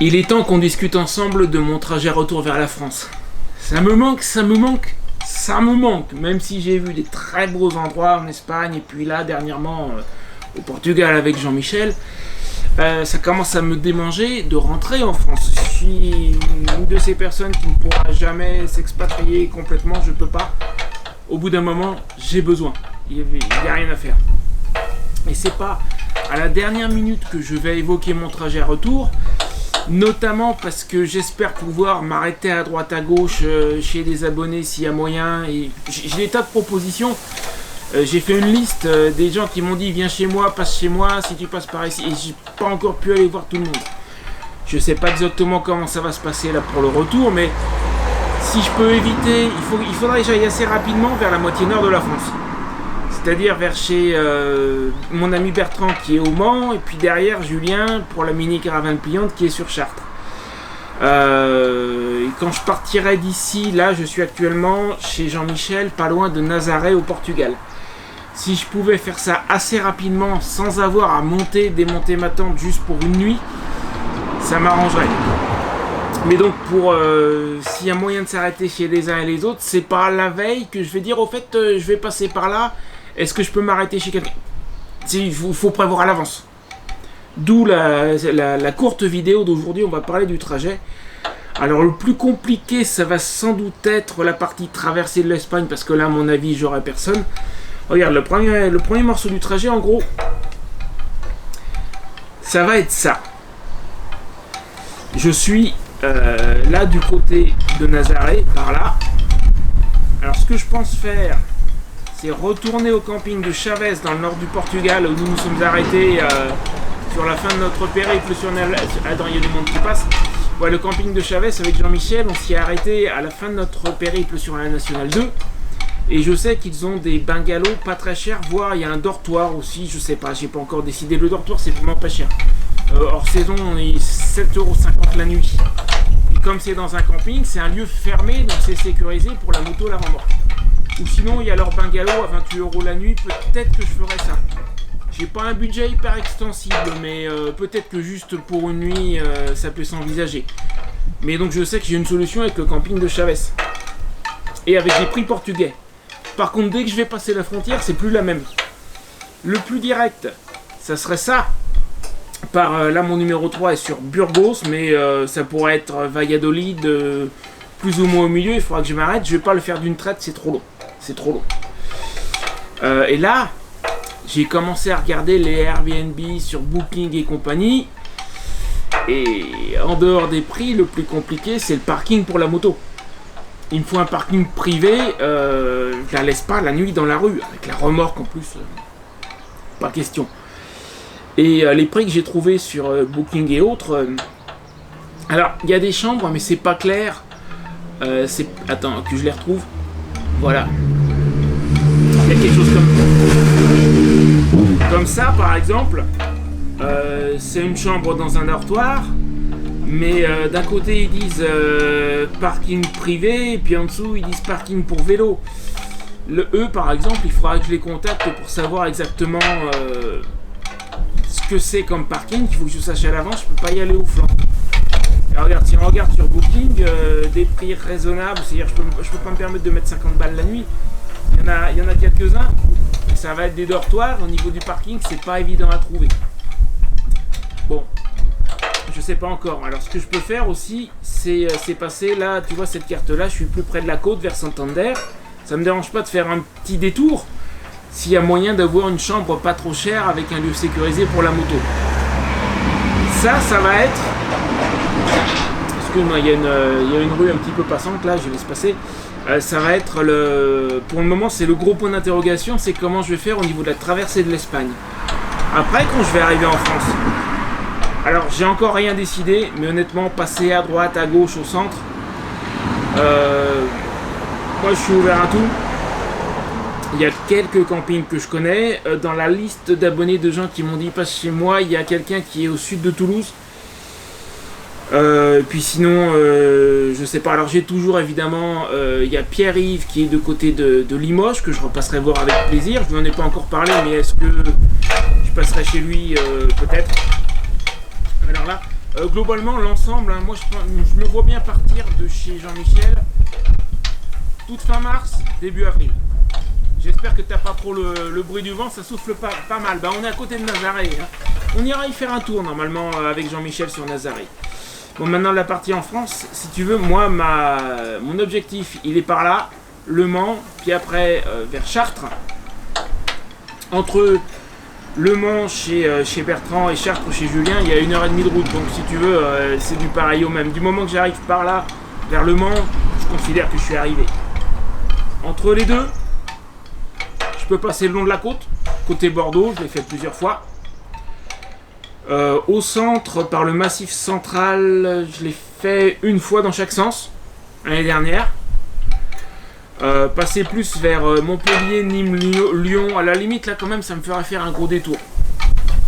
Il est temps qu'on discute ensemble de mon trajet retour vers la France. Ça me manque, même si j'ai vu des très beaux endroits en Espagne et puis là dernièrement au Portugal avec Jean-Michel. Ça commence à me démanger de rentrer en France. Je suis une de ces personnes qui ne pourra jamais s'expatrier complètement, je peux pas. Au bout d'un moment, j'ai besoin. Il n'y a rien à faire. Et c'est pas à la dernière minute que je vais évoquer mon trajet retour, notamment parce que j'espère pouvoir m'arrêter à droite à gauche chez des abonnés s'il y a moyen. Et j'ai des tas de propositions. J'ai fait une liste des gens qui m'ont dit viens chez moi, passe chez moi si tu passes par ici, et j'ai pas encore pu aller voir tout le monde. Je sais pas exactement comment ça va se passer là pour le retour, mais si je peux éviter, il faudrait que j'aille assez rapidement vers la moitié nord de la France. C'est-à-dire vers chez mon ami Bertrand qui est au Mans, et puis derrière Julien pour la mini caravane pliante qui est sur Chartres. Et quand je partirai d'ici, là je suis actuellement chez Jean-Michel, pas loin de Nazaré au Portugal. Si je pouvais faire ça assez rapidement, sans avoir à démonter ma tente juste pour une nuit, ça m'arrangerait. Mais donc s'il y a moyen de s'arrêter chez les uns et les autres, c'est pas la veille que je vais dire au fait je vais passer par là, est-ce que je peux m'arrêter chez quelqu'un? Il faut prévoir à l'avance. D'où la courte vidéo d'aujourd'hui, on va parler du trajet. Alors le plus compliqué, ça va sans doute être la partie traversée de l'Espagne, parce que là, à mon avis, j'aurai personne. Regarde, le premier morceau du trajet, en gros, ça va être ça. Je suis là du côté de Nazaré, par là. Alors ce que je pense faire, c'est retourner au camping de Chavez dans le nord du Portugal, où nous nous sommes arrêtés sur la fin de notre périple sur Attends, il y a du monde qui passe. Ouais, le camping de Chavez avec Jean-Michel, on s'y est arrêté à la fin de notre périple sur la Nationale 2. Et je sais qu'ils ont des bungalows pas très chers, voire il y a un dortoir aussi, je sais pas, j'ai pas encore décidé. Le dortoir c'est vraiment pas cher. Hors saison, on est 7,50€ la nuit. Et comme c'est dans un camping, c'est un lieu fermé, donc c'est sécurisé pour la moto, l'avant-remorque. Ou sinon, il y a leur bungalow à 28€ la nuit, peut-être que je ferai ça. J'ai pas un budget hyper extensible, mais peut-être que juste pour une nuit, ça peut s'envisager. Mais donc je sais que j'ai une solution avec le camping de Chavez. Et avec des prix portugais. Par contre, dès que je vais passer la frontière, c'est plus la même. Le plus direct, ça serait ça. Là, mon numéro 3 est sur Burgos, mais ça pourrait être Valladolid, plus ou moins au milieu. Il faudra que je m'arrête. Je vais pas le faire d'une traite, c'est trop long. C'est trop long. Et là, j'ai commencé à regarder les Airbnb sur Booking et compagnie. Et en dehors des prix, le plus compliqué, c'est le parking pour la moto. Il me faut un parking privé. Je la laisse pas la nuit dans la rue, avec la remorque en plus. Pas question. Et les prix que j'ai trouvés sur Booking et autres. Alors, il y a des chambres, mais c'est pas clair. Attends, que je les retrouve. Voilà. Il y a quelque chose comme ça, par exemple. C'est une chambre dans un dortoir. Mais d'un côté, ils disent parking privé. Et puis en dessous, ils disent parking pour vélo. Par exemple, il faudra que je les contacte pour savoir exactement ce que c'est comme parking. Il faut que je sache à l'avance. Je peux pas y aller au flanc. Et regarde, si on regarde sur Booking, des prix raisonnables. C'est-à-dire, je peux pas me permettre de mettre 50 balles la nuit. Il y en a quelques-uns. Ça va être des dortoirs. Au niveau du parking, c'est pas évident à trouver. Bon, je sais pas encore. Alors, ce que je peux faire aussi, c'est passer là. Tu vois cette carte-là, je suis plus près de la côte, vers Santander. Ça me dérange pas de faire un petit détour s'il y a moyen d'avoir une chambre pas trop chère avec un lieu sécurisé pour la moto. Ça va être. Excuse-moi, il y a une rue un petit peu passante là, je laisse passer. Ça va être pour le moment, c'est le gros point d'interrogation, c'est comment je vais faire au niveau de la traversée de l'Espagne. Après, quand je vais arriver en France. Alors, j'ai encore rien décidé, mais honnêtement, passer à droite, à gauche, au centre, moi je suis ouvert à tout. Il y a quelques campings que je connais. Dans la liste d'abonnés de gens qui m'ont dit passe chez moi, il y a quelqu'un qui est au sud de Toulouse. Puis sinon, je sais pas. Alors j'ai toujours évidemment, il y a Pierre-Yves qui est de côté de Limoges que je repasserai voir avec plaisir. Je lui en ai pas encore parlé, mais est-ce que je passerai chez lui peut-être. Alors là, Globalement, l'ensemble, hein, moi je me vois bien partir de chez Jean-Michel toute fin mars, début avril. J'espère que t'as pas trop le bruit du vent, ça souffle pas mal. Bah, on est à côté de Nazaré. Hein. On ira y faire un tour normalement avec Jean-Michel sur Nazaré. Bon, maintenant la partie en France, si tu veux, moi mon objectif il est par là, Le Mans, puis après vers Chartres. Entre Le Mans chez Bertrand et Chartres chez Julien, il y a 1h30 de route. Donc si tu veux, c'est du pareil au même. Du moment que j'arrive par là, vers Le Mans, je considère que je suis arrivé. Entre les deux, je peux passer le long de la côte, côté Bordeaux, je l'ai fait plusieurs fois. Au centre, par le massif central, je l'ai fait une fois dans chaque sens, l'année dernière. Passer plus vers Montpellier, Nîmes, Lyon, à la limite là quand même ça me ferait faire un gros détour.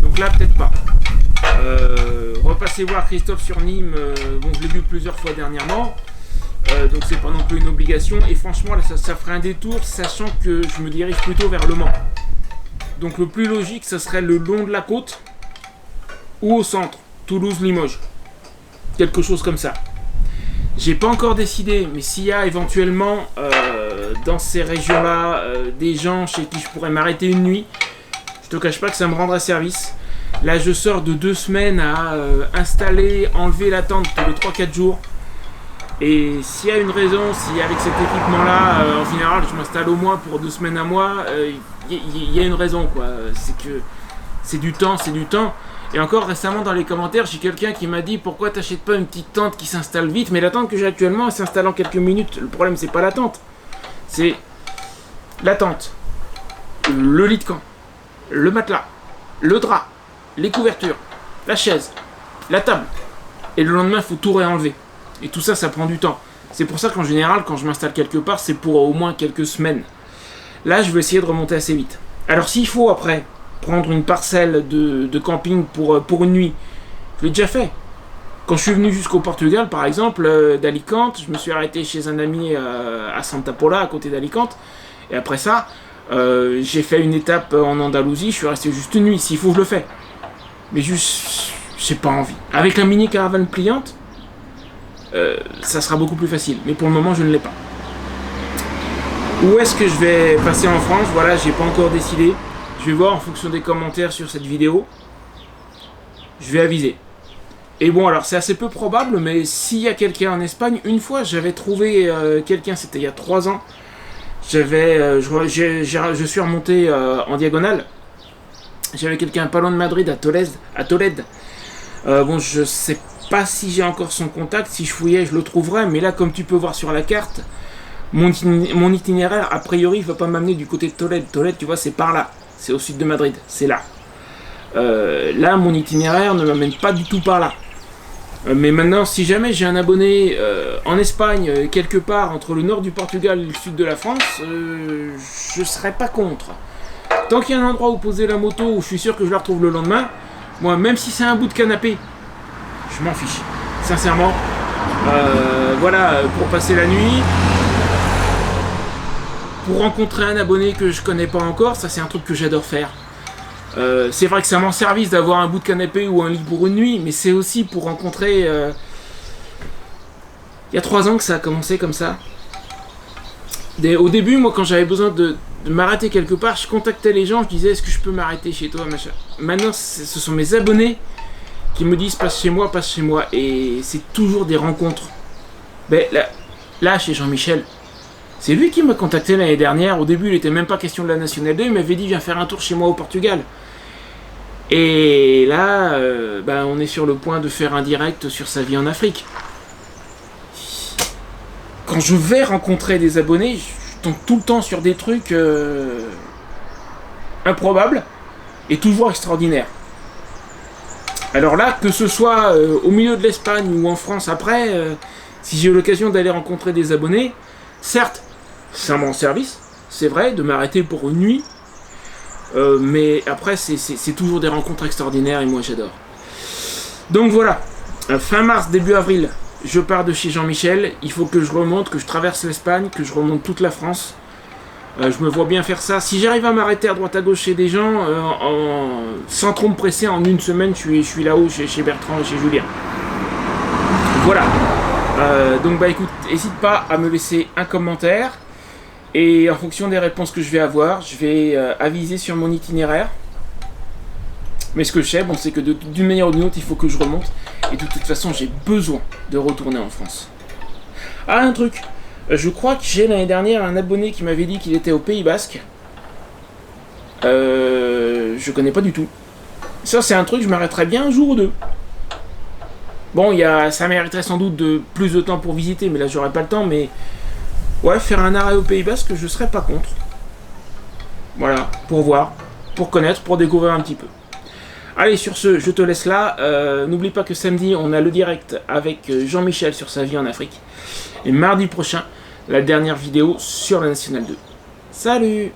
Donc là peut-être pas. Repasser voir Christophe sur Nîmes, bon je l'ai vu plusieurs fois dernièrement. Donc c'est pas non plus une obligation. Et franchement là ça ferait un détour sachant que je me dirige plutôt vers Le Mans. Donc le plus logique ça serait le long de la côte ou au centre, Toulouse-Limoges. Quelque chose comme ça. J'ai pas encore décidé, mais s'il y a éventuellement dans ces régions-là des gens chez qui je pourrais m'arrêter une nuit, je te cache pas que ça me rendrait service. Là, je sors de 2 semaines à installer, enlever la tente tous les 3-4 jours. Et s'il y a une raison, si avec cet équipement-là, en général, je m'installe au moins pour 2 semaines à mois, il y a une raison, quoi. C'est que c'est du temps, c'est du temps. Et encore récemment dans les commentaires, j'ai quelqu'un qui m'a dit pourquoi t'achètes pas une petite tente qui s'installe vite. Mais la tente que j'ai actuellement, elle s'installe en quelques minutes. Le problème c'est pas la tente, c'est la tente, le lit de camp, le matelas, le drap, les couvertures, la chaise, la table. Et le lendemain il faut tout réenlever. Et tout ça, ça prend du temps. C'est pour ça qu'en général quand je m'installe quelque part, c'est pour au moins quelques semaines. Là je vais essayer de remonter assez vite. Alors s'il faut après prendre une parcelle de camping pour une nuit, je l'ai déjà fait. Quand je suis venu jusqu'au Portugal, par exemple, d'Alicante, je me suis arrêté chez un ami à Santa Pola, à côté d'Alicante. Et après ça, j'ai fait une étape en Andalousie, je suis resté juste une nuit. S'il faut, je le fais. Mais juste, j'ai pas envie. Avec la mini caravane pliante, ça sera beaucoup plus facile. Mais pour le moment, je ne l'ai pas. Où est-ce que je vais passer en France? Voilà, j'ai pas encore décidé. Je vais voir en fonction des commentaires sur cette vidéo. Je vais aviser. Et bon, alors c'est assez peu probable, mais s'il y a quelqu'un en Espagne, une fois j'avais trouvé quelqu'un, c'était il y a 3 ans. Je suis remonté en diagonale. J'avais quelqu'un pas loin de Madrid, à Tolède. Bon, je sais pas si j'ai encore son contact. Si je fouillais, je le trouverais. Mais là, comme tu peux voir sur la carte, mon itinéraire, a priori, il va pas m'amener du côté de Tolède. Tolède, tu vois, c'est par là. C'est au sud de Madrid, c'est là. Là, mon itinéraire ne m'amène pas du tout par là. Mais maintenant, si jamais j'ai un abonné en Espagne, quelque part entre le nord du Portugal et le sud de la France, je serais pas contre. Tant qu'il y a un endroit où poser la moto, où je suis sûr que je la retrouve le lendemain, moi, même si c'est un bout de canapé, je m'en fiche. Sincèrement, voilà, pour passer la nuit, pour rencontrer un abonné que je connais pas encore, ça c'est un truc que j'adore faire. C'est vrai que ça m'en service d'avoir un bout de canapé ou un lit pour une nuit, mais c'est aussi pour rencontrer... Il y a 3 ans que ça a commencé comme ça. Au début, moi, quand j'avais besoin de m'arrêter quelque part, je contactais les gens, je disais est-ce que je peux m'arrêter chez toi, machin. Maintenant, ce sont mes abonnés qui me disent passe chez moi, et c'est toujours des rencontres. Ben, là chez Jean-Michel, c'est lui qui m'a contacté l'année dernière. Au début, il n'était même pas question de la Nationale 2. Il m'avait dit viens faire un tour chez moi au Portugal. Et là, on est sur le point de faire un direct sur sa vie en Afrique. Quand je vais rencontrer des abonnés, je tombe tout le temps sur des trucs improbables et toujours extraordinaires. Alors là, que ce soit au milieu de l'Espagne ou en France après, si j'ai eu l'occasion d'aller rencontrer des abonnés, certes, ça me rend service, c'est vrai, de m'arrêter pour une nuit, mais après, c'est toujours des rencontres extraordinaires et moi j'adore. Donc voilà, fin mars, début avril, je pars de chez Jean-Michel, il faut que je remonte, que je traverse l'Espagne, que je remonte toute la France. Je me vois bien faire ça. Si j'arrive à m'arrêter à droite à gauche chez des gens, sans trop me presser, en une semaine, je suis là-haut chez Bertrand et chez Julien. Voilà. Donc bah écoute, n'hésite pas à me laisser un commentaire. Et en fonction des réponses que je vais avoir, je vais aviser sur mon itinéraire. Mais ce que je sais, bon, c'est que d'une manière ou d'une autre, il faut que je remonte. Et de toute façon, j'ai besoin de retourner en France. Ah, un truc. Je crois que j'ai l'année dernière un abonné qui m'avait dit qu'il était au Pays Basque. Je connais pas du tout. Ça, c'est un truc, je m'arrêterais bien un jour ou deux. Bon, ça mériterait sans doute plus de temps pour visiter, mais là, j'aurais pas le temps. Mais ouais, faire un arrêt au Pays Basque, je serais pas contre. Voilà, pour voir, pour connaître, pour découvrir un petit peu. Allez, sur ce, je te laisse là. N'oublie pas que samedi, on a le direct avec Jean-Michel sur sa vie en Afrique. Et mardi prochain, la dernière vidéo sur la Nationale 2. Salut!